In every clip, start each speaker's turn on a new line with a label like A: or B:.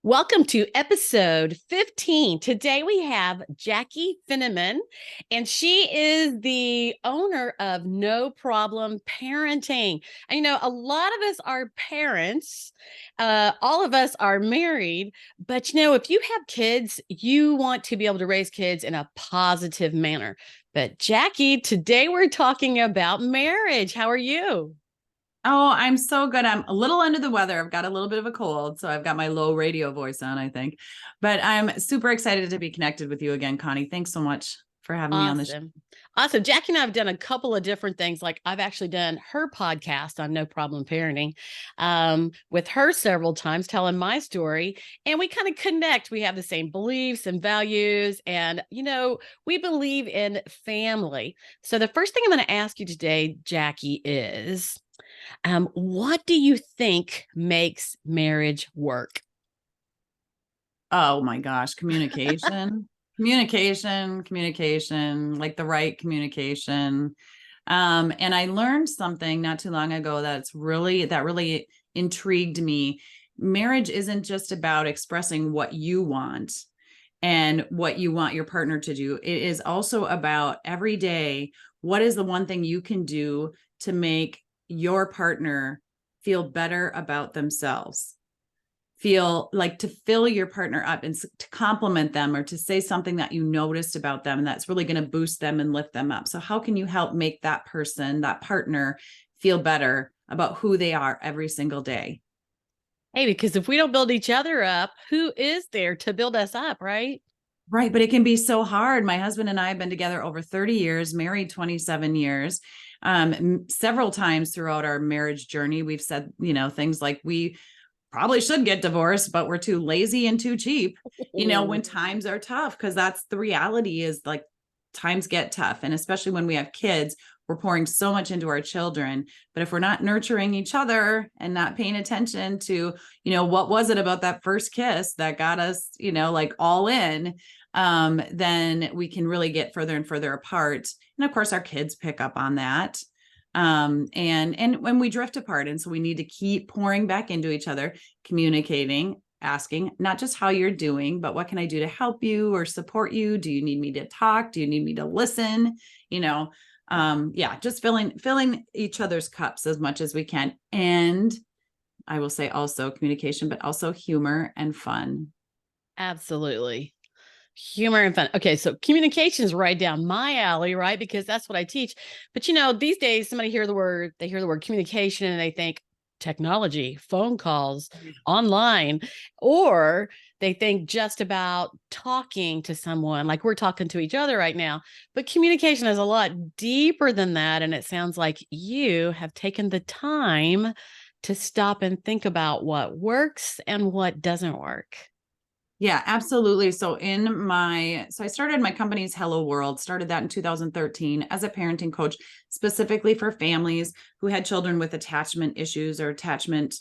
A: Welcome to episode 15. Today we have Jaci Finnerman, and she is the owner of No Problem Parenting. And a lot of us are parents, all of us are married, but if you have kids, you want to be able to raise kids in a positive manner. But Jaci, today we're talking about marriage. How are you?
B: Oh, I'm so good. I'm a little under the weather. I've got a little bit of a cold, so I've got my low radio voice on, I think. But I'm super excited to be connected with you again, Connie. Thanks so much for having me on the show.
A: Awesome. Awesome. Jaci and I have done a couple of different things. Like I've actually done her podcast on No Problem Parenting with her several times, telling my story. And we kind of connect. We have the same beliefs and values. And, we believe in family. So the first thing I'm going to ask you today, Jaci, is what do you think makes marriage work?
B: Oh my gosh, communication, communication, like the right communication. And I learned something not too long ago that really intrigued me. Marriage isn't just about expressing what you want and what you want your partner to do. It is also about every day, what is the one thing you can do to make your partner feel better about themselves? Feel like to fill your partner up and to compliment them or to say something that you noticed about them and that's really going to boost them and lift them up. So how can you help make that person, that partner, feel better about who they are every single day?
A: Hey, because if we don't build each other up, who is there to build us up, right?
B: Right. But it can be so hard. My husband and I have been together over 30 years, married 27 years. Several times throughout our marriage journey, we've said, things like we probably should get divorced, but we're too lazy and too cheap, when times are tough, because that's the reality is like times get tough. And especially when we have kids, we're pouring so much into our children. But if we're not nurturing each other and not paying attention to, what was it about that first kiss that got us, like all in, then we can really get further and further apart. And of course, our kids pick up on that. And when we drift apart, and so we need to keep pouring back into each other, communicating, asking not just how you're doing, but what can I do to help you or support you? Do you need me to talk? Do you need me to listen? Just filling each other's cups as much as we can. And I will say also communication, but also humor and fun.
A: Absolutely. Humor and fun. Okay, so communication is right down my alley, right? Because that's what I teach. But these days they hear the word communication and they think technology, phone calls, online, or they think just about talking to someone like we're talking to each other right now. But communication is a lot deeper than that. And it sounds like you have taken the time to stop and think about what works and what doesn't work.
B: Yeah, absolutely. So I started my company's Hello World, started that in 2013 as a parenting coach, specifically for families who had children with attachment issues or attachment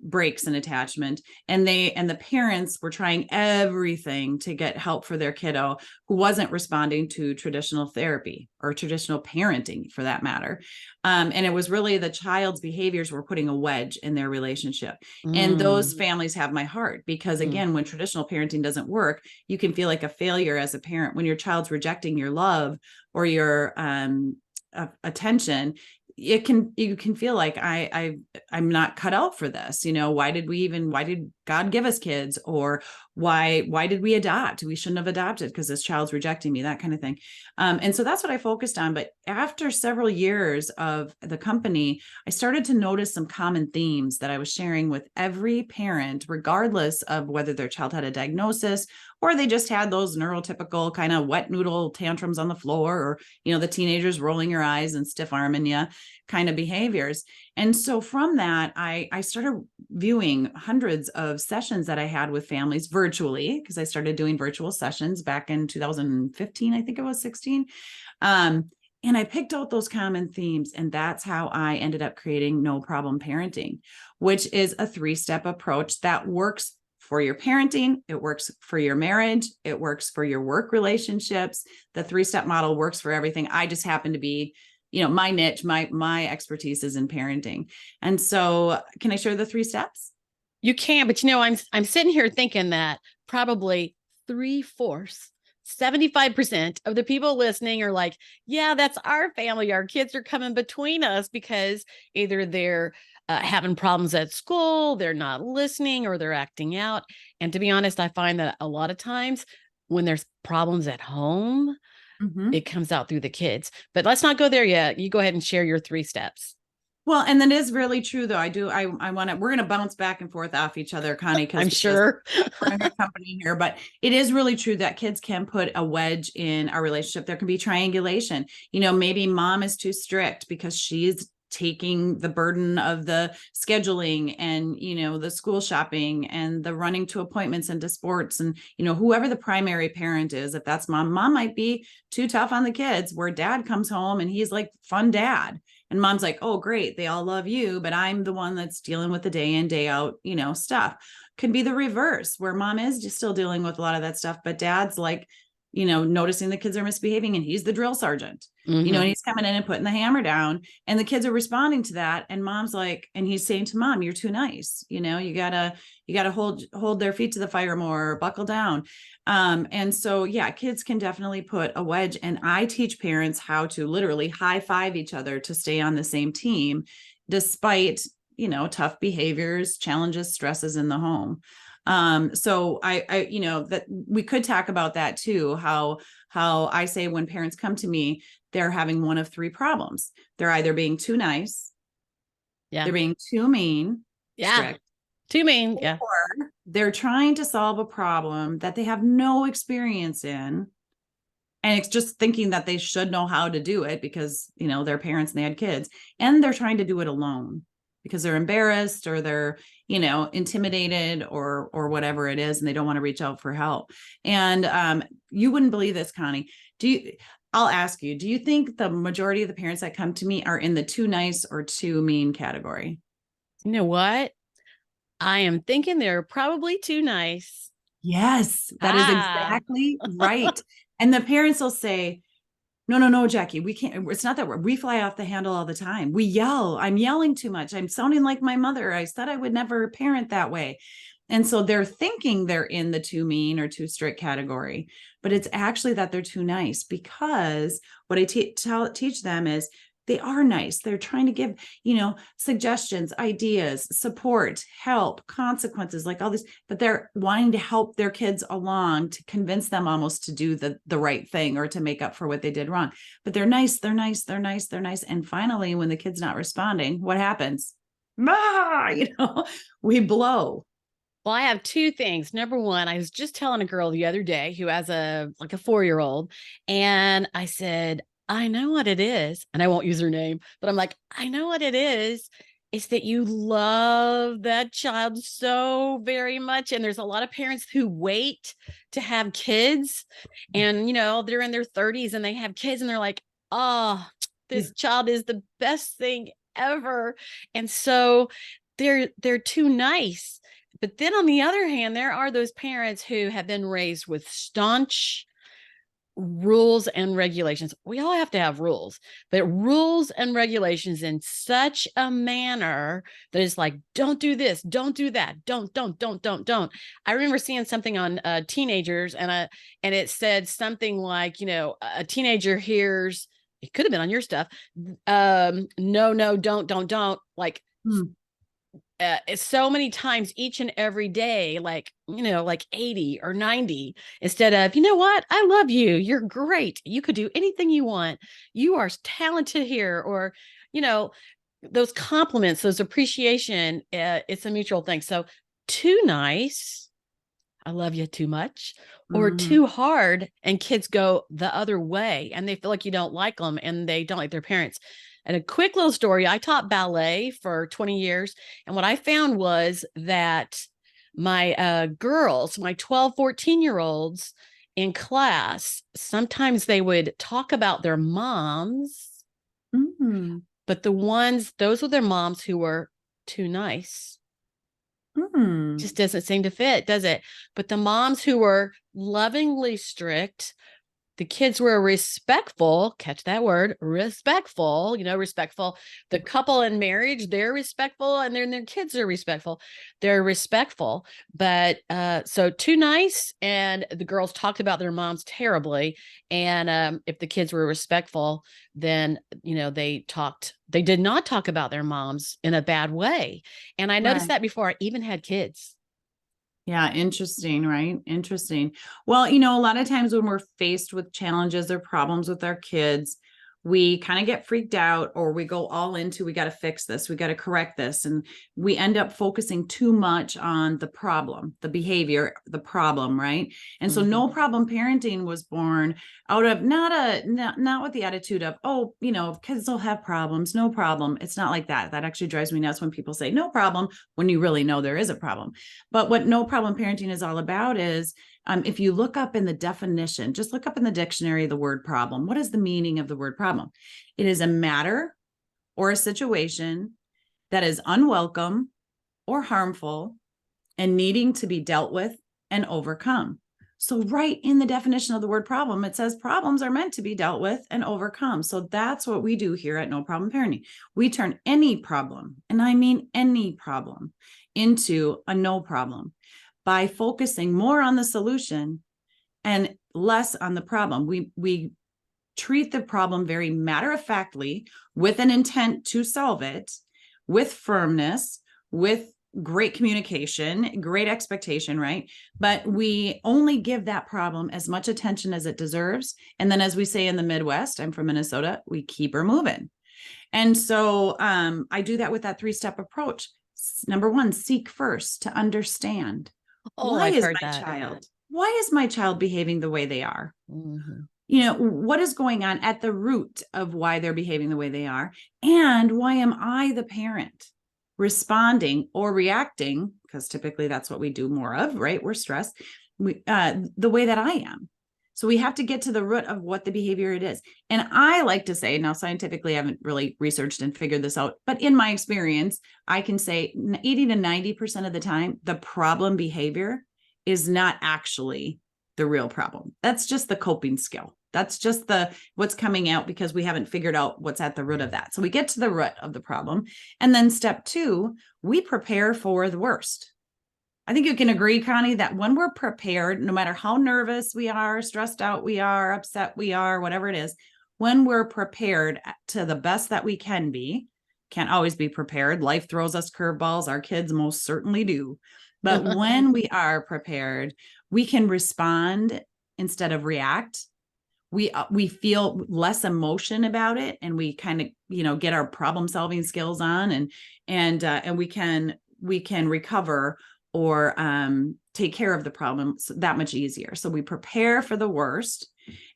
B: breaks in attachment. And the parents were trying everything to get help for their kiddo who wasn't responding to traditional therapy or traditional parenting for that matter. And it was really the child's behaviors were putting a wedge in their relationship. And those families have my heart because again, when traditional parenting doesn't work, you can feel like a failure as a parent when your child's rejecting your love or your attention. You can feel like I'm not cut out for this. Why did God give us kids? Or why did we adopt? We shouldn't have adopted because this child's rejecting me, that kind of thing. And so that's what I focused on. But after several years of the company, I started to notice some common themes that I was sharing with every parent, regardless of whether their child had a diagnosis or they just had those neurotypical kind of wet noodle tantrums on the floor, or, the teenagers rolling your eyes and stiff arming you kind of behaviors. And so from that, I started viewing hundreds of sessions that I had with families virtually, because I started doing virtual sessions back in 2015, I think it was 16. And I picked out those common themes, and that's how I ended up creating No Problem Parenting, which is a 3-step approach that works for your parenting. It works for your marriage. It works for your work relationships. The 3-step model works for everything. I just happen to be, my niche, my expertise is in parenting. And so can I share the 3 steps?
A: You can, but I'm sitting here thinking that probably 3/4, 75% of the people listening are like, yeah, that's our family. Our kids are coming between us because either they're having problems at school, they're not listening, or they're acting out. And to be honest, I find that a lot of times when there's problems at home,
B: Mhm.
A: it comes out through the kids. But let's not go there yet. You go ahead and share your 3 steps.
B: Well, and that is really true though. I want to, we're going to bounce back and forth off each other, Connie,
A: I'm
B: because
A: sure.
B: we're in your company here, but it is really true that kids can put a wedge in our relationship. There can be triangulation. Maybe mom is too strict because she's taking the burden of the scheduling and, the school shopping and the running to appointments and to sports. And, whoever the primary parent is, if that's mom might be too tough on the kids, where dad comes home and he's like fun dad. And mom's like, oh, great. They all love you, but I'm the one that's dealing with the day in, day out, stuff. Can be the reverse where mom is just still dealing with a lot of that stuff, but dad's like, noticing the kids are misbehaving and he's the drill sergeant,
A: Mm-hmm.
B: and he's coming in and putting the hammer down and the kids are responding to that. And mom's like, and he's saying to mom, you're too nice. You gotta hold their feet to the fire more, or buckle down. And so, yeah, kids can definitely put a wedge. And I teach parents how to literally high five each other to stay on the same team, despite, tough behaviors, challenges, stresses in the home. So I, that we could talk about that too, how I say when parents come to me, they're having one of 3 problems. They're either being too nice,
A: Yeah.
B: they're being too mean,
A: Yeah.
B: strict,
A: Too mean. Yeah.
B: or they're trying to solve a problem that they have no experience in. And it's just thinking that they should know how to do it because, they're parents and they had kids, and they're trying to do it alone because they're embarrassed or they're, intimidated or whatever it is. And they don't want to reach out for help. And you wouldn't believe this, Connie. I'll ask you, do you think the majority of the parents that come to me are in the too nice or too mean category?
A: You know what? I am thinking they're probably too nice.
B: Yes, that is
A: Ah.
B: exactly right. And the parents will say, no, no, no, Jackie, we can't. It's not that we fly off the handle all the time. We yell. I'm yelling too much. I'm sounding like my mother. I said I would never parent that way. And so they're thinking they're in the too mean or too strict category, but it's actually that they're too nice, because what I teach them is they are nice. They're trying to give, suggestions, ideas, support, help, consequences, like all this, but they're wanting to help their kids along to convince them almost to do the right thing or to make up for what they did wrong. But they're nice, they're nice, they're nice, they're nice. And finally, when the kid's not responding, what happens? Ah, we blow.
A: Well, I have 2 things. Number one, I was just telling a girl the other day who has a 4-year-old, and I said, I know what it is. And I won't use her name, but I'm like, I know what it is. It's that you love that child so very much. And there's a lot of parents who wait to have kids, and they're in their 30s and they have kids and they're like, oh, this child is the best thing ever. And so they're too nice. But then on the other hand, there are those parents who have been raised with staunch rules and regulations. We all have to have rules, but rules and regulations in such a manner that it's like, don't do this, don't do that, don't. I remember seeing something on teenagers, and it said something like, a teenager hears, it could have been on your stuff, no, don't, like so many times each and every day, like 80 or 90, instead of, you know what, I love you, you're great, you could do anything you want, you are talented here, or those compliments, those appreciation, it's a mutual thing. So too nice, I love you too much, or
B: Mm-hmm.
A: too hard, and kids go the other way and they feel like you don't like them and they don't like their parents. And a quick little story, I taught ballet for 20 years. And what I found was that my girls, my 12, 14-year-olds in class, sometimes they would talk about their moms,
B: Mm-hmm.
A: but those were their moms who were too nice.
B: Mm-hmm.
A: Just doesn't seem to fit, does it? But the moms who were lovingly strict, the kids were respectful, catch that word, respectful, respectful. The couple in marriage, they're respectful, and then their kids are respectful. They're respectful, but so too nice, and the girls talked about their moms terribly. And if the kids were respectful, then they did not talk about their moms in a bad way. And I noticed
B: Right.
A: that before I even had kids.
B: Yeah, interesting, right? Interesting. Well, a lot of times when we're faced with challenges or problems with our kids, we kind of get freaked out, or we go all into, we got to fix this, we got to correct this. And we end up focusing too much on the problem, the behavior, the problem, right? And so no problem parenting was born out of not with the attitude of, oh, kids will have problems, no problem. It's not like that. That actually drives me nuts when people say no problem when you really know there is a problem. But what no problem parenting is all about is, if you look up in the definition, just look up in the dictionary the word problem. What is the meaning of the word problem? It is a matter or a situation that is unwelcome or harmful and needing to be dealt with and overcome. So right in the definition of the word problem, it says problems are meant to be dealt with and overcome. So that's what we do here at No Problem Parenting. We turn any problem, and I mean any problem, into a no problem by focusing more on the solution and less on the problem. We treat the problem very matter-of-factly, with an intent to solve it, with firmness, with great communication, great expectation, right? But we only give that problem as much attention as it deserves. And then, as we say in the Midwest, I'm from Minnesota, we keep her moving. And so I do that with that 3-step approach. Number one, seek first to understand.
A: Oh, I've heard
B: Why is my child behaving the way they are? What is going on at the root of why they're behaving the way they are? And why am I, the parent, responding or reacting? Because typically that's what we do more of, right? We're stressed, the way that I am. So we have to get to the root of what the behavior it is. And I like to say, now scientifically, I haven't really researched and figured this out, but in my experience, I can say 80 to 90% of the time, the problem behavior is not actually the real problem. That's just the coping skill. That's just what's coming out because we haven't figured out what's at the root of that. So we get to the root of the problem. And then step 2, we prepare for the worst. I think you can agree, Connie, that when we're prepared, no matter how nervous we are, stressed out we are, upset we are, whatever it is, when we're prepared to the best that we can be, can't always be prepared. Life throws us curveballs. Our kids most certainly do. But when we are prepared, we can respond instead of react. We feel less emotion about it, and we kind of get our problem solving skills on, and we can recover or take care of the problem that much easier. So we prepare for the worst.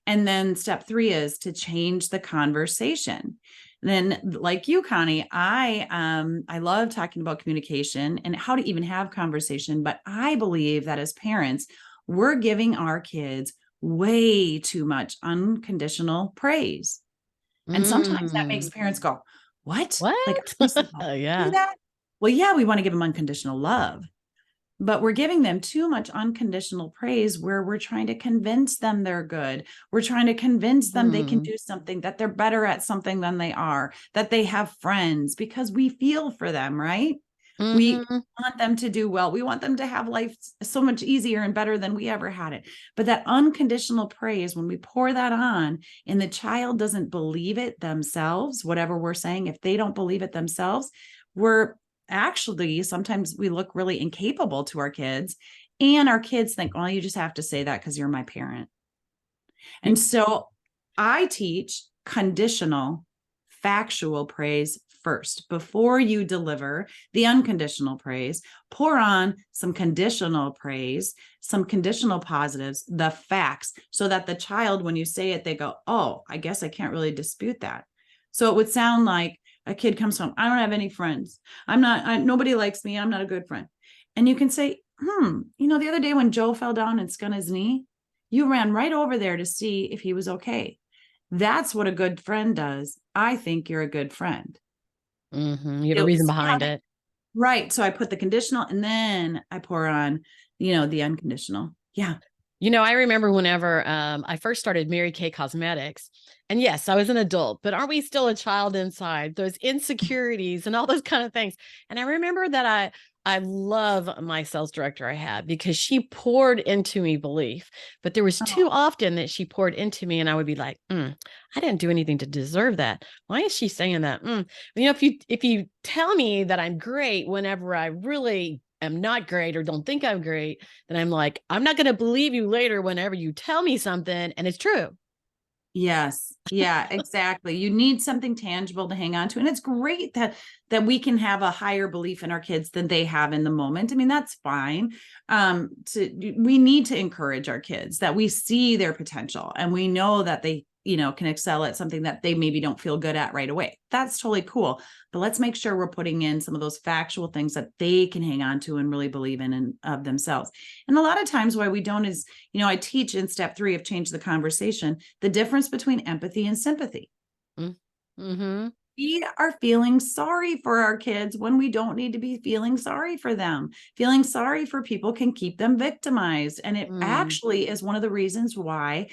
B: And then step 3 is to change the conversation. Then, like you, Connie, I love talking about communication and how to even have conversation. But I believe that as parents, we're giving our kids way too much unconditional praise. And sometimes that makes parents go, what? Like, are we supposed to
A: Yeah.
B: do that? Well, yeah, we want to give them unconditional love, but we're giving them too much unconditional praise where we're trying to convince them they're good. We're trying to convince them they can do something, that they're better at something than they are, that they have friends, because we feel for them, right? We want them to do well. We want them to have life so much easier and better than we ever had it. But that unconditional praise, when we pour that on and the child doesn't believe it themselves, whatever we're saying, if they don't believe it themselves, we're actually, sometimes we look really incapable to our kids, and our kids think, well, you just have to say that because you're my parent. And so I teach conditional, factual praise first. Before you deliver the unconditional praise, pour on some conditional praise, some conditional positives, the facts, so that the child, when you say it, they go, oh, I guess I can't really dispute that. So it would sound like a kid comes home, I don't have any friends. Nobody likes me. I'm not a good friend. And you can say, the other day when Joe fell down and skinned his knee, you ran right over there to see if he was okay. That's what a good friend does. I think you're a good friend.
A: You have a reason behind it.
B: Right. So I put the conditional and then I pour on, the unconditional. Yeah.
A: I remember whenever I first started Mary Kay Cosmetics, and yes, I was an adult, but aren't we still a child inside? Those insecurities and all those kind of things. And I remember that I love my sales director I had because she poured into me belief, but there was too
B: Oh,
A: often that she poured into me, and I would be like, I didn't do anything to deserve that. Why is she saying that? If you tell me that I'm great whenever I really am not great or don't think I'm great, then I'm like, I'm not going to believe you later whenever you tell me something and it's true.
B: yes. Yeah, exactly. You need something tangible to hang on to. And it's great that we can have a higher belief in our kids than they have in the moment. I mean, that's fine. We need to encourage our kids that we see their potential and we know that they, can excel at something that they maybe don't feel good at right away. That's totally cool. But let's make sure we're putting in some of those factual things that they can hang on to and really believe in and of themselves. And a lot of times why we don't is, I teach in step 3 of change the conversation, the difference between empathy and sympathy.
A: Mm-hmm.
B: We are feeling sorry for our kids when we don't need to be feeling sorry for them. Feeling sorry for people can keep them victimized. And it
A: Mm.
B: actually is one of the reasons why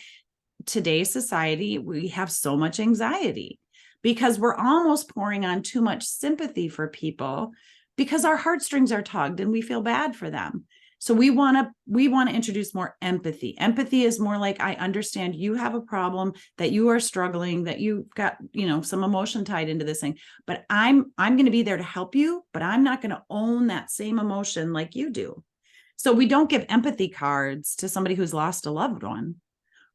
B: today's society, we have so much anxiety because we're almost pouring on too much sympathy for people because our heartstrings are tugged and we feel bad for them. So we want to introduce more empathy. Empathy is more like, I understand you have a problem, that you are struggling, that you've got, some emotion tied into this thing, but I'm going to be there to help you, but I'm not going to own that same emotion like you do. So we don't give empathy cards to somebody who's lost a loved one.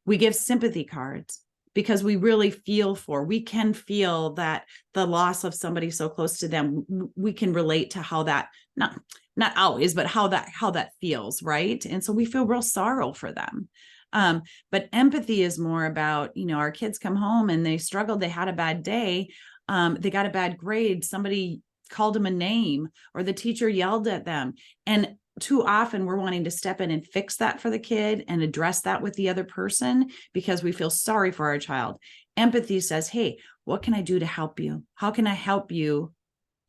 B: We give sympathy cards because we can feel that the loss of somebody so close to them. We can relate to how that, not always, but how that feels, right? And so we feel real sorrow for them. But empathy is more about, our kids come home and they struggled, they had a bad day, they got a bad grade, somebody called them a name, or the teacher yelled at them. And too often we're wanting to step in and fix that for the kid and address that with the other person because we feel sorry for our child. Empathy says, hey, what can I do to help you? How can I help you,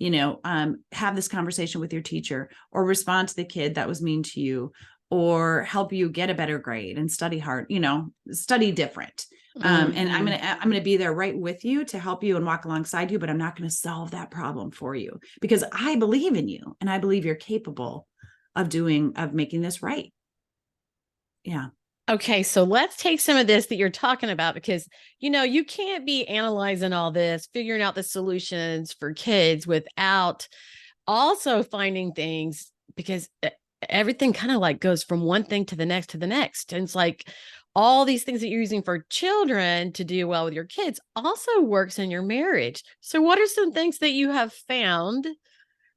B: have this conversation with your teacher, or respond to the kid that was mean to you, or help you get a better grade and study hard, study different. And I'm going to be there right with you to help you and walk alongside you, but I'm not going to solve that problem for you because I believe in you and I believe you're capable of making this right. Yeah.
A: Okay, so let's take some of this that you're talking about because you can't be analyzing all this, figuring out the solutions for kids without also finding things because everything kind of like goes from one thing to the next to the next. And it's like all these things that you're using for children to do well with your kids also works in your marriage. So what are some things that you have found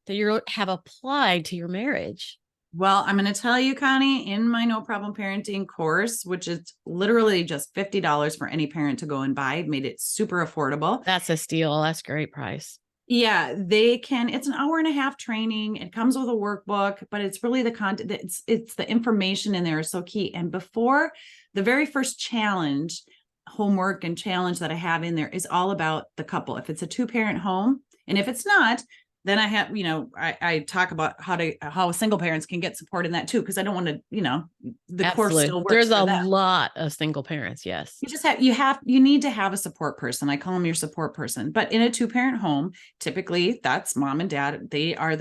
A: that you have applied to your marriage?
B: Well, I'm going to tell you, Connie, in my No Problem Parenting course, which is literally just $50 for any parent to go and buy, made it super affordable.
A: That's a steal. That's a great price.
B: Yeah, it's an hour and a half training. It comes with a workbook, but it's really the content, it's the information in there is so key. And before the very first challenge, homework and challenge that I have in there is all about the couple. If it's a 2-parent home, and if it's not, then I have, I talk about how single parents can get support in that too, because I don't want to, the course
A: Absolutely.
B: still works
A: There's
B: for
A: a
B: them.
A: lot of single parents. Yes.
B: You need to have a support person. I call them your support person. But in a 2-parent home, typically that's mom and dad. They are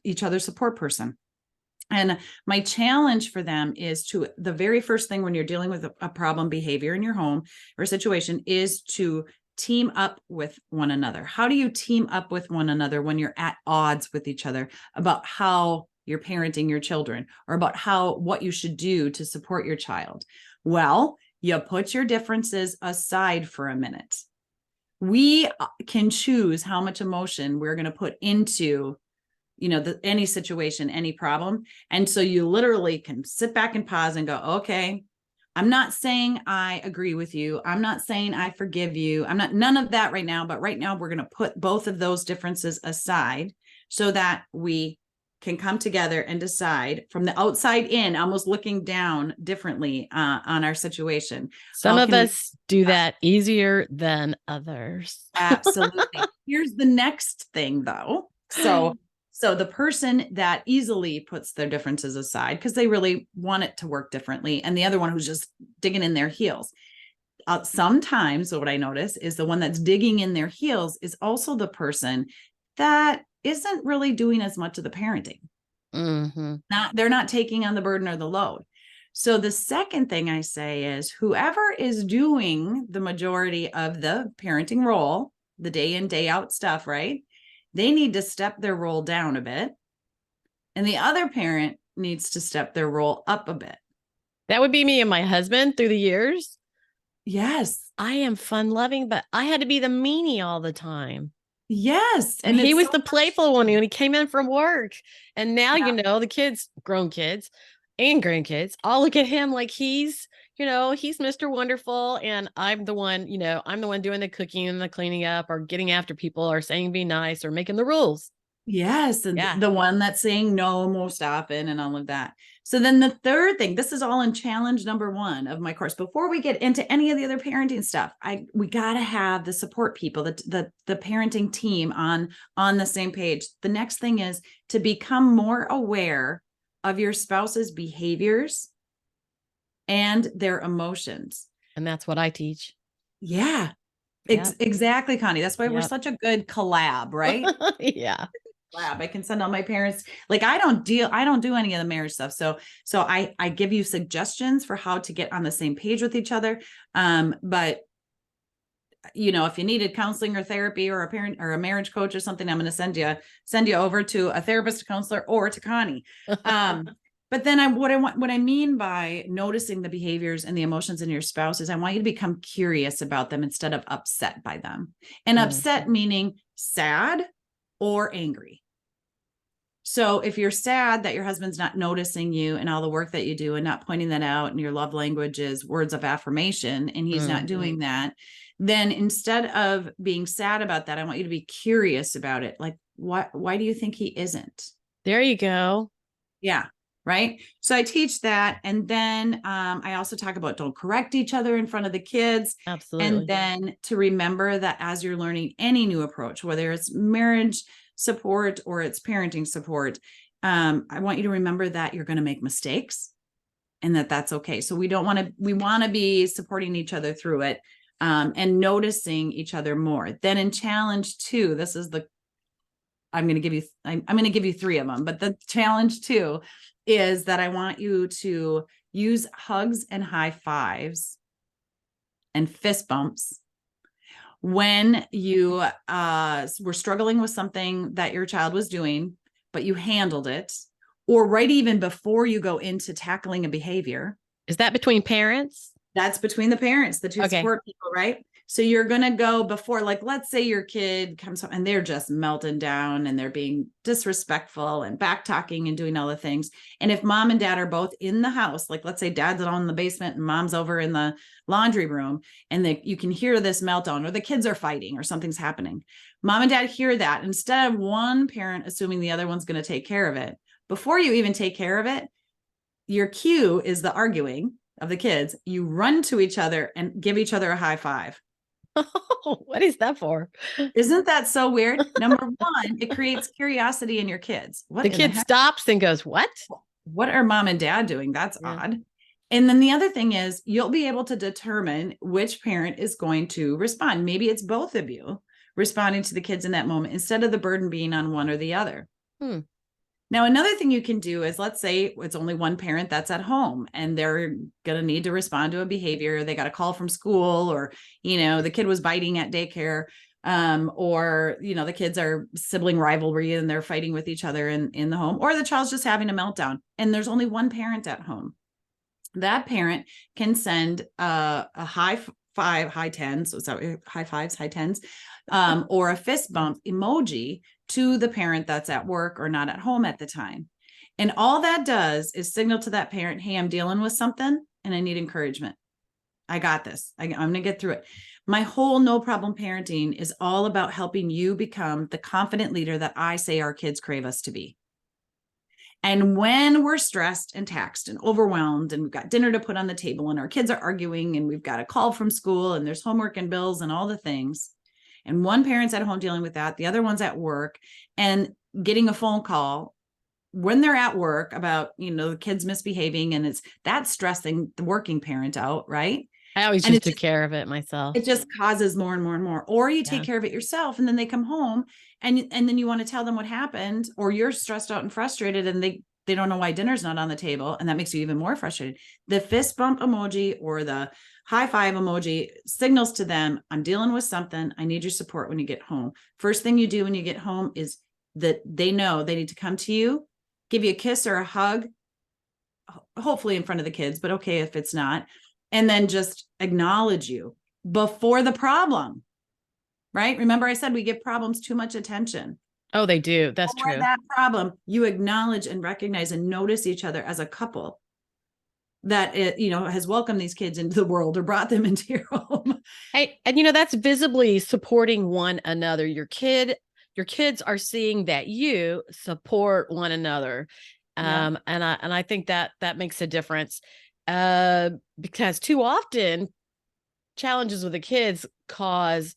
B: each other's support person. And my challenge for them is the very first thing when you're dealing with a problem behavior in your home or situation is to team up with one another. How do you team up with one another when you're at odds with each other about how you're parenting your children or about what you should do to support your child? Well, you put your differences aside for a minute. We can choose how much emotion we're going to put into any situation, any problem. And so you literally can sit back and pause and go, okay, I'm not saying I agree with you. I'm not saying I forgive you. None of that right now. But right now we're going to put both of those differences aside so that we can come together and decide from the outside in, almost looking down differently on our situation.
A: Some of us do that easier than others.
B: Absolutely. Here's the next thing though. So So the person that easily puts their differences aside because they really want it to work differently, and the other one who's just digging in their heels. Sometimes what I notice is the one that's digging in their heels is also the person that isn't really doing as much of the parenting.
A: Mm-hmm.
B: They're not taking on the burden or the load. So the second thing I say is whoever is doing the majority of the parenting role, the day in, day out stuff, right? They need to step their role down a bit. And the other parent needs to step their role up a bit.
A: That would be me and my husband through the years.
B: Yes.
A: I am fun loving, but I had to be the meanie all the time.
B: Yes.
A: And he was
B: so
A: the playful one when he came in from work. And now,
B: yeah.
A: the kids, grown kids and grandkids, all look at him like he's, he's Mr. Wonderful. And I'm the one, I'm the one doing the cooking and the cleaning up or getting after people or saying be nice or making the rules.
B: Yes. And
A: Yeah.
B: the one that's saying no most often and all of that. So then the third thing, this is all in challenge number 1 of my course. Before we get into any of the other parenting stuff, we got to have the support people, the parenting team on the same page. The next thing is to become more aware of your spouse's behaviors and their emotions.
A: And that's what I teach.
B: Yeah.
A: Yep.
B: Exactly, Connie. That's why we're
A: Yep.
B: such a good collab, right?
A: Yeah.
B: Lab. I can send all my parents. Like I don't do any of the marriage stuff. So I give you suggestions for how to get on the same page with each other. But if you needed counseling or therapy or a parent or a marriage coach or something, I'm going to send you over to a therapist, a counselor, or to Connie. But then what I mean by noticing the behaviors and the emotions in your spouse is I want you to become curious about them instead of upset by them. And upset meaning sad or angry. So if you're sad that your husband's not noticing you and all the work that you do and not pointing that out, and your love language is words of affirmation and he's not doing that, then instead of being sad about that, I want you to be curious about it. Like, why do you think he isn't?
A: There you go.
B: Yeah. Right. So I teach that. And then I also talk about don't correct each other in front of the kids.
A: Absolutely.
B: And then to remember that as you're learning any new approach, whether it's marriage support or it's parenting support, I want you to remember that you're going to make mistakes and that's okay. So we want to be supporting each other through it and noticing each other more. Then in challenge 2, this is I'm going to give you 3 of them, but the challenge 2 is that I want you to use hugs and high fives and fist bumps when you were struggling with something that your child was doing, but you handled it, or right even before you go into tackling a behavior.
A: Is that between parents?
B: That's between the parents, the 2 support people, right? So you're going to go before, like, let's say your kid comes home and they're just melting down and they're being disrespectful and back talking and doing all the things. And if mom and dad are both in the house, like let's say dad's down in the basement and mom's over in the laundry room, and you can hear this meltdown or the kids are fighting or something's happening. Mom and dad hear that. Instead of one parent assuming the other one's going to take care of it, before you even take care of it, your cue is the arguing of the kids. You run to each other and give each other a high five.
A: Oh, what is that for?
B: Isn't that so weird? Number 1, it creates curiosity in your kids.
A: The kid stops and goes, what?
B: What are mom and dad doing? That's odd. And then the other thing is you'll be able to determine which parent is going to respond. Maybe it's both of you responding to the kids in that moment instead of the burden being on one or the other. Now, another thing you can do is, let's say it's only one parent that's at home and they're going to need to respond to a behavior. They got a call from school, or, the kid was biting at daycare, or, the kids are sibling rivalry and they're fighting with each other in the home, or the child's just having a meltdown and there's only one parent at home. That parent can send a high five, high tens, so high fives, high tens, or a fist bump emoji to the parent that's at work or not at home at the time. And all that does is signal to that parent, hey, I'm dealing with something and I need encouragement. I got this. I'm going to get through it. My whole no problem parenting is all about helping you become the confident leader that I say our kids crave us to be. And when we're stressed and taxed and overwhelmed and we've got dinner to put on the table and our kids are arguing and we've got a call from school and there's homework and bills and all the things, and one parent's at home dealing with that, the other one's at work, and getting a phone call when they're at work about, the kids misbehaving, and it's that's stressing the working parent out, right?
A: I always
B: And
A: just
B: it's
A: took
B: just,
A: care of it myself.
B: it just causes more and more and more. Or you take
A: Yeah.
B: care of it yourself, and then they come home, and then you want to tell them what happened, or you're stressed out and frustrated, and they don't know why dinner's not on the table, and that makes you even more frustrated. The fist bump emoji or the high five emoji signals to them, I'm dealing with something. I need your support when you get home. First thing you do when you get home is that they know they need to come to you, give you a kiss or a hug, hopefully in front of the kids, but okay if it's not, and then just acknowledge you before the problem, right? Remember I said we give problems too much attention.
A: Oh, they do. That's
B: Before
A: true.
B: that problem, you acknowledge and recognize and notice each other as a couple that it, has welcomed these kids into the world or brought them into your home.
A: Hey, and that's visibly supporting one another. Your kids are seeing that you support one another.
B: Yeah.
A: And I think that makes a difference. Because too often challenges with the kids cause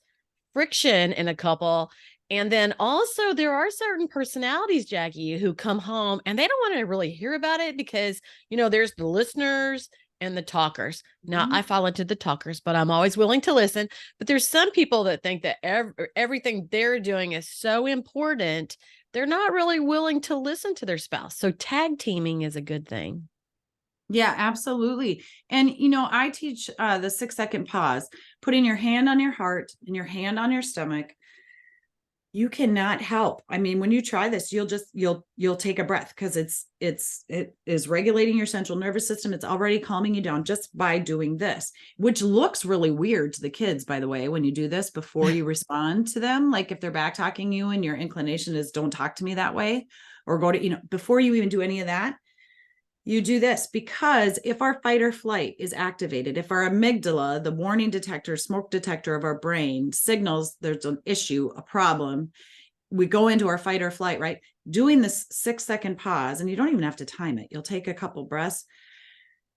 A: friction in a couple. And then also there are certain personalities, Jackie, who come home and they don't want to really hear about it because, there's the listeners and the talkers. Now I fall into the talkers, but I'm always willing to listen. But there's some people that think that everything they're doing is so important. They're not really willing to listen to their spouse. So tag teaming is a good thing.
B: Yeah, absolutely. And, I teach the 6-second pause, putting your hand on your heart and your hand on your stomach. You cannot help. I mean, when you try this, you'll take a breath because it is regulating your central nervous system. It's already calming you down just by doing this, which looks really weird to the kids, by the way, when you do this before you respond to them. Like if they're back talking you and your inclination is don't talk to me that way, or go to, before you even do any of that, you do this, because if our fight or flight is activated, if our amygdala, the warning detector, smoke detector of our brain, signals there's an issue, a problem, we go into our fight or flight, right? Doing this 6-second pause, and you don't even have to time it. You'll take a couple breaths,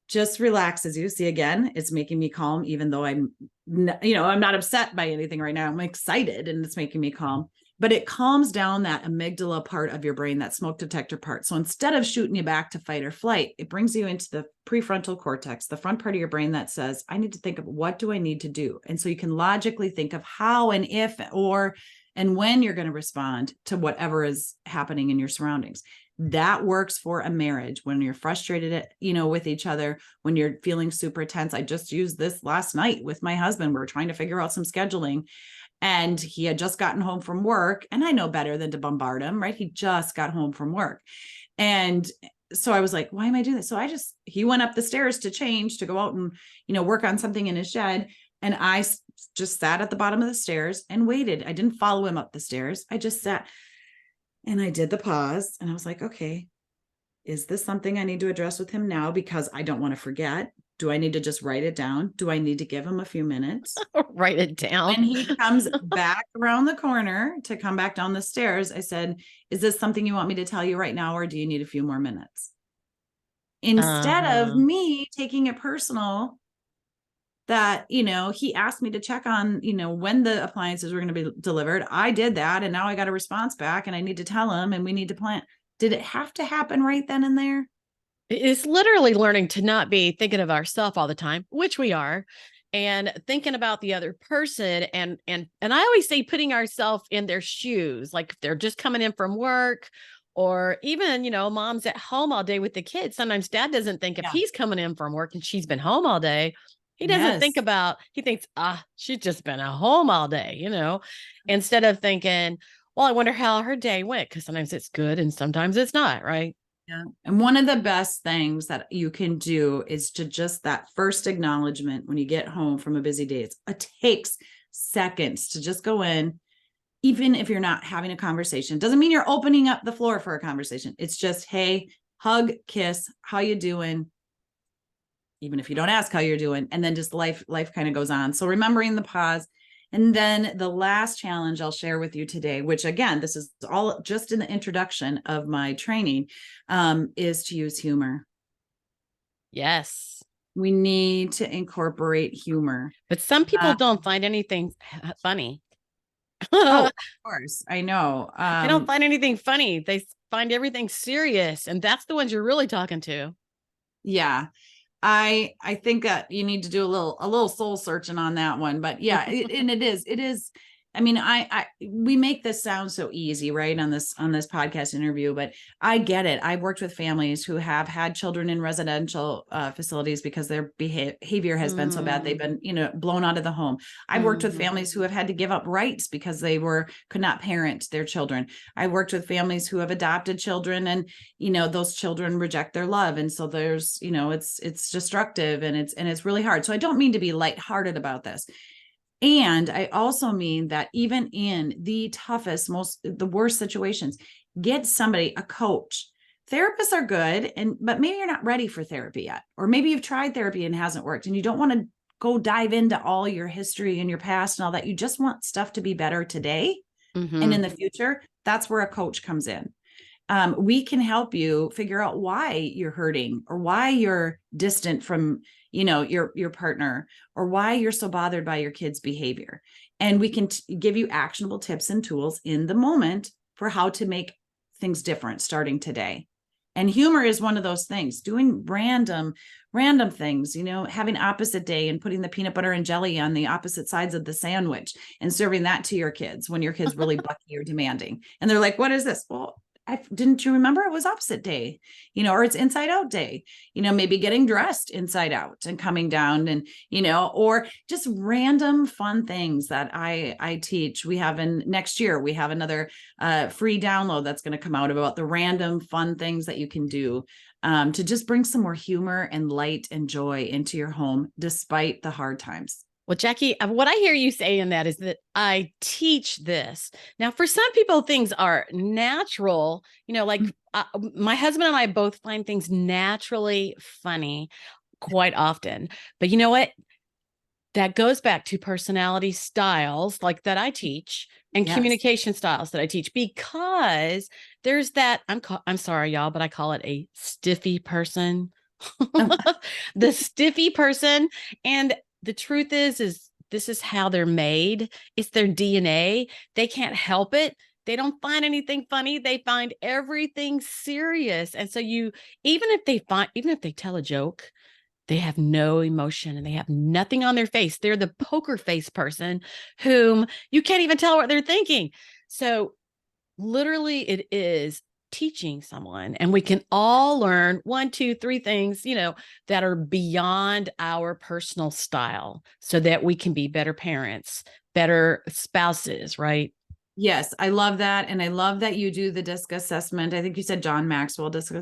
B: just relaxes you. See, again, it's making me calm, even though I'm not upset by anything right now. I'm excited and it's making me calm. But it calms down that amygdala part of your brain, that smoke detector part. So instead of shooting you back to fight or flight, it brings you into the prefrontal cortex, the front part of your brain that says, I need to think of what do I need to do? And so you can logically think of how and if or and when you're going to respond to whatever is happening in your surroundings. That works for a marriage when you're frustrated, with each other, when you're feeling super tense. I just used this last night with my husband. We were trying to figure out some scheduling, and he had just gotten home from work, and I know better than to bombard him, right? He just got home from work. And so I was like, why am I doing this? So he went up the stairs to change, to go out and, work on something in his shed. And I just sat at the bottom of the stairs and waited. I didn't follow him up the stairs. I just sat and I did the pause, and I was like, okay, is this something I need to address with him now? Because I don't want to forget. Do I need to just write it down? Do I need to give him a few minutes?
A: Write it down.
B: When he comes back around the corner to come back down the stairs, I said, is this something you want me to tell you right now, or do you need a few more minutes? Instead of me taking it personal that, he asked me to check on, when the appliances were going to be delivered. I did that. And now I got a response back and I need to tell him and we need to plan. Did it have to happen right then and there?
A: It's literally learning to not be thinking of ourselves all the time, which we are, and thinking about the other person. And I always say putting ourselves in their shoes, like if they're just coming in from work, or even, mom's at home all day with the kids. Sometimes dad doesn't think if he's coming in from work and she's been home all day, he doesn't think
B: Yes.
A: about, he thinks, she's just been at home all day, instead of thinking, well, I wonder how her day went. Cause sometimes it's good and sometimes it's not, right?
B: Yeah. And one of the best things that you can do is to just that first acknowledgement when you get home from a busy day. It takes seconds to just go in, even if you're not having a conversation. It doesn't mean you're opening up the floor for a conversation. It's just, hey, hug, kiss, how you doing? Even if you don't ask how you're doing, and then just life kind of goes on. So remembering the pause. And then the last challenge I'll share with you today, which again, this is all just in the introduction of my training, is to use humor.
A: Yes.
B: We need to incorporate humor.
A: But some people don't find anything funny.
B: Oh, of course. I know.
A: They don't find anything funny. They find everything serious. And that's the ones you're really talking to.
B: Yeah. I think that you need to do a little soul searching on that one, but yeah, and it is. I mean, we make this sound so easy, right, on this podcast interview, but I get it. I've worked with families who have had children in residential facilities because their behavior has been so bad they've been, blown out of the home. I've worked with families who have had to give up rights because they could not parent their children. I worked with families who have adopted children, and those children reject their love, and so there's it's destructive, and it's really hard. So I don't mean to be lighthearted about this. And I also mean that even in the toughest, the worst situations, get somebody, a coach. Therapists are good, but maybe you're not ready for therapy yet, or maybe you've tried therapy and it hasn't worked, and you don't want to go dive into all your history and your past and all that. You just want stuff to be better today and in the future. That's where a coach comes in. We can help you figure out why you're hurting, or why you're distant from, your partner, or why you're so bothered by your kid's behavior. And we can give you actionable tips and tools in the moment for how to make things different starting today. And humor is one of those things. Doing random things, having opposite day and putting the peanut butter and jelly on the opposite sides of the sandwich and serving that to your kids when your kid's really bucky or demanding. And they're like, what is this? Well, didn't you remember it was opposite day, or it's inside out day, maybe getting dressed inside out and coming down, and, or just random fun things that I teach. We have next year, we have another free download that's going to come out about the random fun things that you can do to just bring some more humor and light and joy into your home, despite the hard times.
A: Well, Jaci, what I hear you say in that is that I teach this. Now, for some people, things are natural, like my husband and I both find things naturally funny quite often. But you know what? That goes back to personality styles like that I teach, and communication styles that I teach, because there's that, I'm sorry, y'all, but I call it a stiffy person. The stiffy person. And the truth is this is how they're made. It's their DNA. They can't help it. They don't find anything funny. They find everything serious. And so even if they tell a joke, they have no emotion and they have nothing on their face. They're the poker face person whom you can't even tell what they're thinking. So literally it is teaching someone, and we can all learn 1, 2, 3 things, that are beyond our personal style, so that we can be better parents, better spouses, right?
B: Yes, I love that. And I love that you do the DISC assessment. I think you said John Maxwell DISC.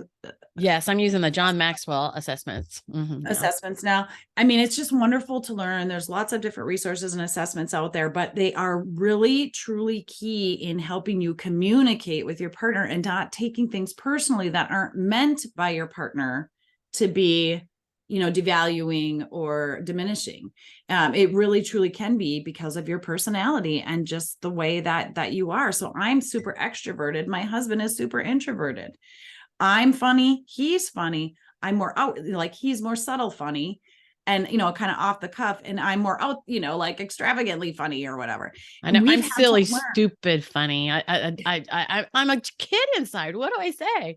A: Yes, I'm using the John Maxwell assessments.
B: Assessments now. I mean, it's just wonderful to learn. There's lots of different resources and assessments out there, but they are really, truly key in helping you communicate with your partner and not taking things personally that aren't meant by your partner to be, devaluing or diminishing. It really, truly can be because of your personality and just the way that you are. So I'm super extroverted. My husband is super introverted. I'm funny. He's funny. I'm more out, like he's more subtle funny and, kind of off the cuff. And I'm more out, like extravagantly funny or whatever.
A: I know I'm silly, stupid, funny. I'm a kid inside. What do I say?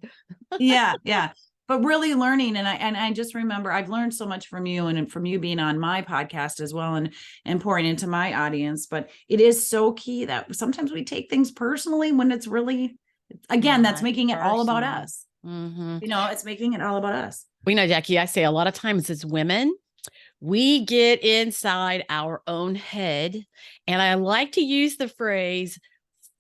B: Yeah. But really learning. And I just remember I've learned so much from you and from you being on my podcast as well, and pouring into my audience. But it is so key that sometimes we take things personally when it's really, again, that's making it all about us. It's making it all about us.
A: We know, Jaci, I say a lot of times as women, we get inside our own head. And I like to use the phrase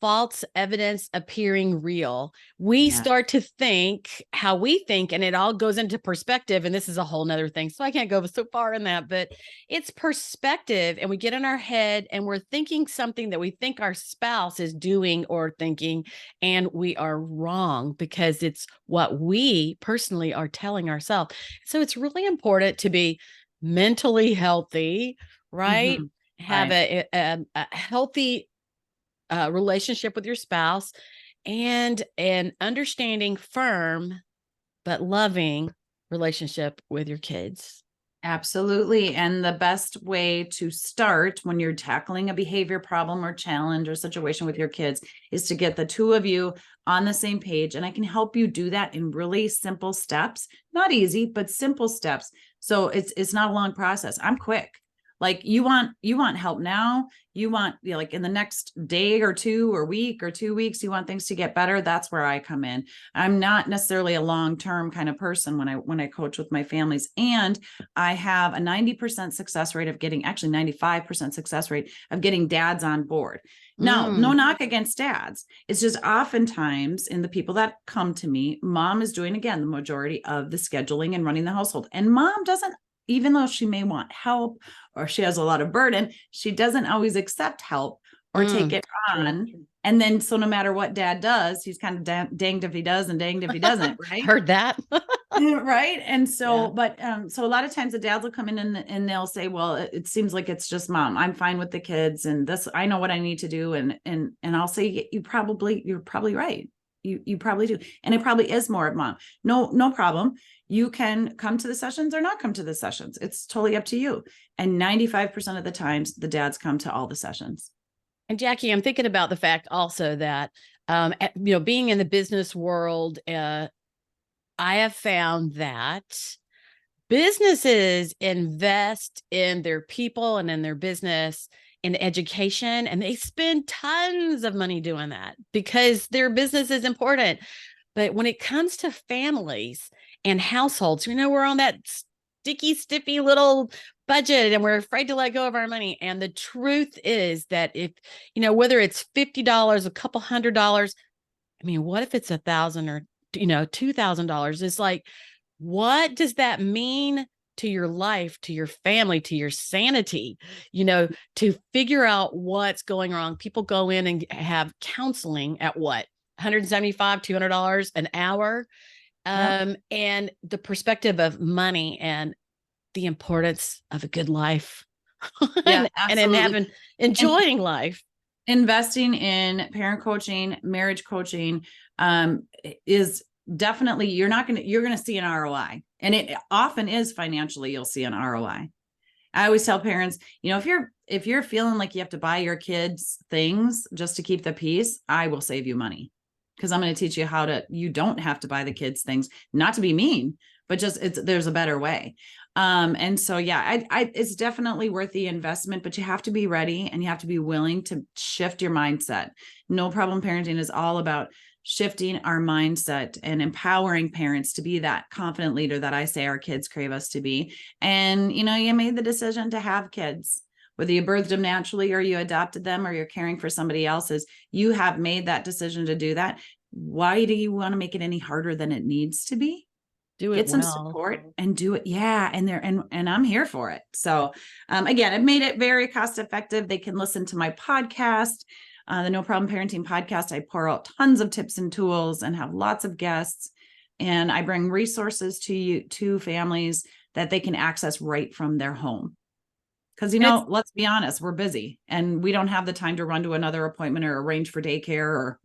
A: false evidence appearing real. We start to think how we think, and it all goes into perspective. And this is a whole nother thing, so I can't go so far in that, but it's perspective. And we get in our head and we're thinking something that we think our spouse is doing or thinking, and we are wrong because it's what we personally are telling ourselves. So it's really important to be mentally healthy, right? Have a healthy relationship with your spouse, and an understanding, firm but loving relationship with your kids.
B: Absolutely. And the best way to start when you're tackling a behavior problem or challenge or situation with your kids is to get the two of you on the same page. And I can help you do that in really simple steps, not easy, but simple steps. So it's not a long process. I'm quick. Like you want help now. You want, you know, like in the next day or two or week or 2 weeks, you want things to get better. That's where I come in. I'm not necessarily a long-term kind of person when I coach with my families. And I have a 90% success rate of getting, actually 95% success rate of getting dads on board. Now, no knock against dads. It's just oftentimes in the people that come to me, mom is doing, again, the majority of the scheduling and running the household. And mom doesn't, even though she may want help or she has a lot of burden, she doesn't always accept help or take it on. And then, so no matter what dad does, he's kind of danged if he does and danged if he doesn't, right?
A: Heard that.
B: Right. And so,
A: Yeah.
B: but so a lot of times the dads will come in and they'll say, well, it seems like it's just mom. I'm fine with the kids and this, I know what I need to do. And I'll say, you're probably right. You probably do. And it probably is more of mom. No problem. You can come to the sessions or not come to the sessions. It's totally up to you. And 95% of the times the dads come to all the sessions.
A: And Jaci, I'm thinking about the fact also that, being in the business world, I have found that businesses invest in their people and in their business in education, and they spend tons of money doing that because their business is important. But when it comes to families and households, we're on that sticky, stiffy little budget and we're afraid to let go of our money. And the truth is that if, whether it's $50, a couple $100, what if it's $1,000 or, $2,000? It's like, what does that mean to your life, to your family, to your sanity, to figure out what's going wrong? People go in and have counseling at what? $175, $200 an hour.
B: Yep.
A: And the perspective of money and the importance of a good life
B: Yeah,
A: and in enjoying life.
B: Investing in parent coaching, marriage coaching, is definitely, you're going to see an ROI, and it often is financially, you'll see an ROI. I always tell parents, if you're feeling like you have to buy your kids things just to keep the peace, I will save you money, because I'm going to teach you you don't have to buy the kids things, not to be mean, but just there's a better way. And so, yeah, it's definitely worth the investment, but you have to be ready and you have to be willing to shift your mindset. No Problem Parenting is all about shifting our mindset and empowering parents to be that confident leader that I say our kids crave us to be. And, you made the decision to have kids, whether you birthed them naturally or you adopted them or you're caring for somebody else's, you have made that decision to do that. Why do you want to make it any harder than it needs to be?
A: Do it
B: Get some
A: well.
B: support and do it. Yeah. And I'm here for it. So, again, I've made it very cost effective. They can listen to my podcast, the No Problem Parenting podcast. I pour out tons of tips and tools and have lots of guests. And I bring resources to families that they can access right from their home. Because, let's be honest, we're busy and we don't have the time to run to another appointment or arrange for daycare or.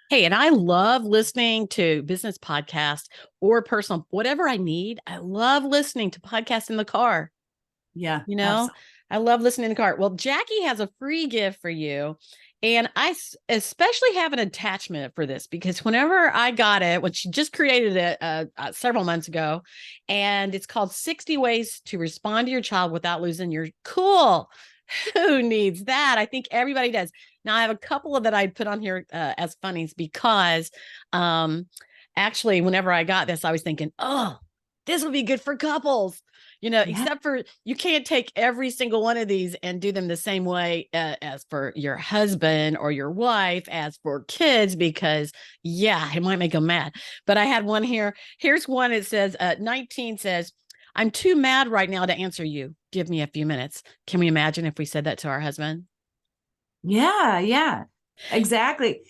A: Hey, and I love listening to business podcasts or personal, whatever I need. I love listening to podcasts in the car.
B: Yeah.
A: Absolutely. I love listening in the car. Well, Jaci has a free gift for you. And I especially have an attachment for this because whenever I got it, when she just created it several months ago, and it's called 60 Ways to Respond to Your Child Without Losing Your Cool. Who needs that? I think everybody does. Now I have a couple of that I put on here as funnies because actually whenever I got this, I was thinking, oh, this would be good for couples, except for you can't take every single one of these and do them the same way as for your husband or your wife as for kids, because it might make them mad. But I had one here. Here's one. It says 19 says, I'm too mad right now to answer you. Give me a few minutes. Can we imagine if we said that to our husband?
B: Yeah, exactly.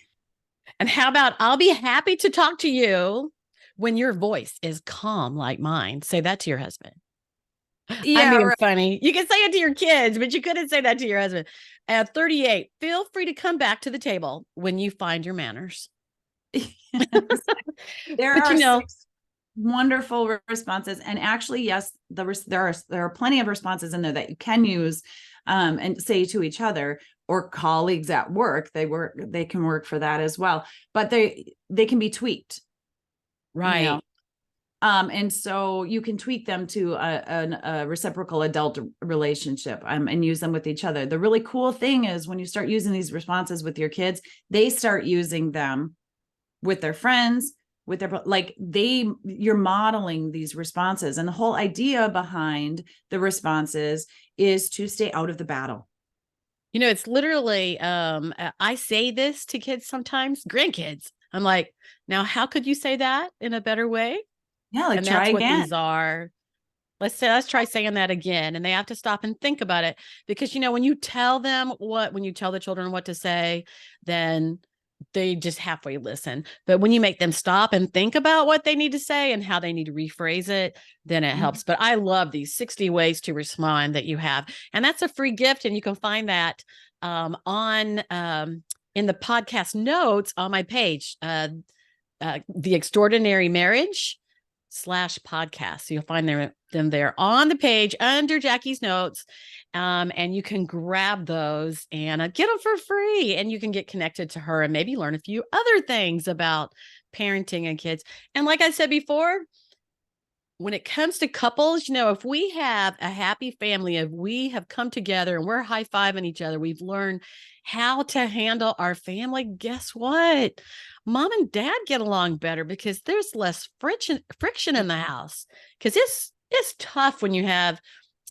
A: And how about, I'll be happy to talk to you when your voice is calm like mine. Say that to your husband.
B: Yeah, right.
A: Funny. You can say it to your kids, but you couldn't say that to your husband. At 38, feel free to come back to the table when you find your manners.
B: There are wonderful responses. And actually, yes, there are plenty of responses in there that you can use and say to each other or colleagues at work. They can work for that as well, but they can be tweaked, you know.
A: Right.
B: And so you can tweak them to a reciprocal adult relationship and use them with each other. The really cool thing is when you start using these responses with your kids, they start using them with their friends, with their, like you're modeling these responses. And the whole idea behind the responses is to stay out of the battle.
A: It's literally, I say this to kids sometimes, grandkids. I'm like, now, how could you say that in a better way?
B: Yeah, like
A: And
B: try
A: that's what
B: again.
A: these are. Let's try saying that again. And they have to stop and think about it because, when you tell when you tell the children what to say, then they just halfway listen. But when you make them stop and think about what they need to say and how they need to rephrase it, then it helps. But I love these 60 ways to respond that you have. And that's a free gift. And you can find that in the podcast notes on my page, The Extraordinary Marriage /podcast. So you'll find them there on the page under Jaci's notes. And you can grab those and get them for free. And you can get connected to her and maybe learn a few other things about parenting and kids. And like I said before, when it comes to couples, if we have a happy family, if we have come together and we're high-fiving each other, we've learned how to handle our family, guess what? Mom and dad get along better because there's less friction in the house. Because it's tough when you have,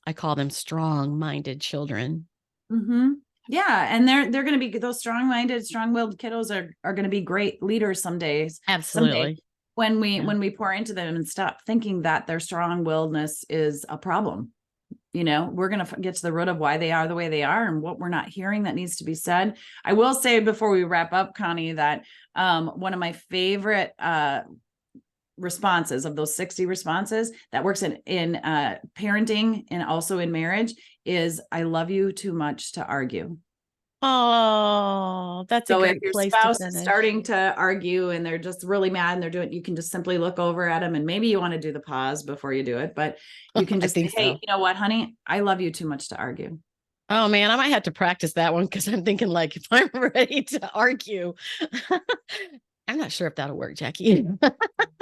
A: I call them strong-minded children.
B: Mm-hmm. Yeah, and they're going to be those strong-minded, strong-willed kiddos are going to be great leaders someday.
A: Absolutely.
B: When we pour into them and stop thinking that their strong-willedness is a problem. We're going to get to the root of why they are the way they are and what we're not hearing that needs to be said. I will say before we wrap up, Connie, that one of my favorite responses of those 60 responses that works in parenting and also in marriage is I love you too much to argue.
A: Oh, that's a
B: So if
A: great
B: your
A: place to
B: spouse is
A: finish.
B: starting to argue and they're just really mad and you can just simply look over at them and maybe you want to do the pause before you do it, but you can
A: I
B: just say,
A: think
B: hey,
A: so.
B: you know what, honey, I love you too much to argue.
A: Oh man, I might have to practice that one because I'm thinking like if I'm ready to argue, I'm not sure if that'll work, Jaci.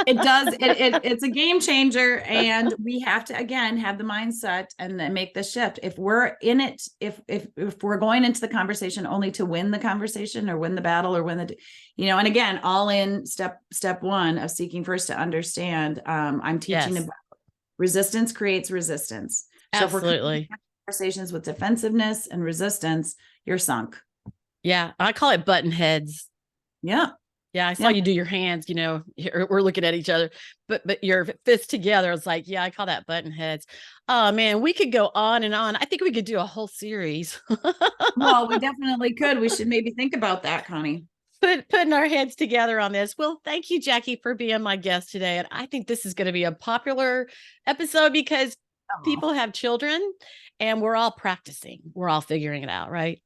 B: It does. It's a game changer, and we have to again have the mindset and then make the shift. If we're in it, if we're going into the conversation only to win the conversation or win the battle or win the, and again, all in step one of seeking first to understand. I'm teaching
A: Yes,
B: about resistance creates resistance. So if we're
A: absolutely.
B: conversations with defensiveness and resistance, you're sunk.
A: Yeah, I call it button heads.
B: Yeah.
A: Yeah, I saw
B: Yeah.
A: you do your hands, we're looking at each other, but your fists together. It's like, yeah, I call that button heads. Oh man, we could go on and on. I think we could do a whole series.
B: Well, we definitely could. We should maybe think about that, Connie.
A: Putting our heads together on this. Well, thank you, Jaci, for being my guest today. And I think this is going to be a popular episode because
B: Oh.
A: people have children and we're all practicing. We're all figuring it out, right?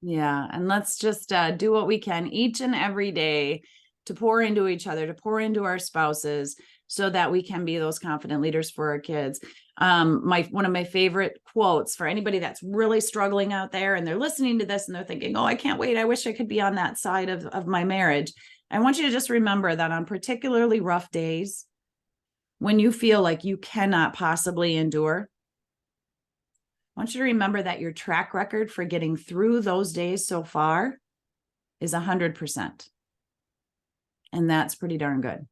B: Yeah. And let's just do what we can each and every day to pour into each other, to pour into our spouses so that we can be those confident leaders for our kids. One of my favorite quotes for anybody that's really struggling out there and they're listening to this and they're thinking, oh, I can't wait. I wish I could be on that side of my marriage. I want you to just remember that on particularly rough days, when you feel like you cannot possibly endure, I want you to remember that your track record for getting through those days so far is 100%. And that's pretty darn good.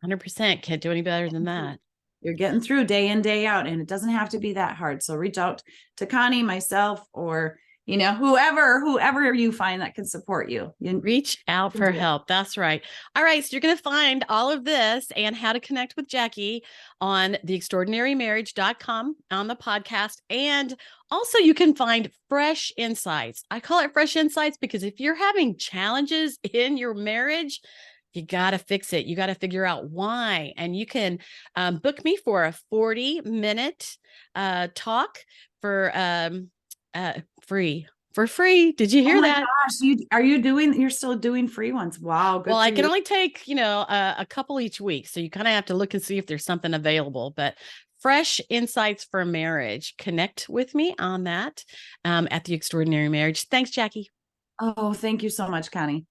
A: 100%. Can't do any better than that.
B: You're getting through day in, day out, and it doesn't have to be that hard. So reach out to Connie, myself, or whoever you find that can support you.
A: Reach out for help. That's right. All right. So you're going to find all of this and how to connect with Jaci on theextraordinarymarriage.com on the podcast. And also you can find fresh insights. I call it fresh insights because if you're having challenges in your marriage, you got to fix it. You got to figure out why. And you can book me for a 40-minute talk for free for free. Did you
B: Oh
A: hear
B: my
A: that?
B: gosh, you're still doing free ones. Wow,
A: Well,
B: good
A: I
B: for
A: can
B: you.
A: only take, a couple each week. So you kind of have to look and see if there's something available. But fresh insights for marriage. Connect with me on that at the Extraordinary Marriage. Thanks, Jackie.
B: Oh, thank you so much, Connie.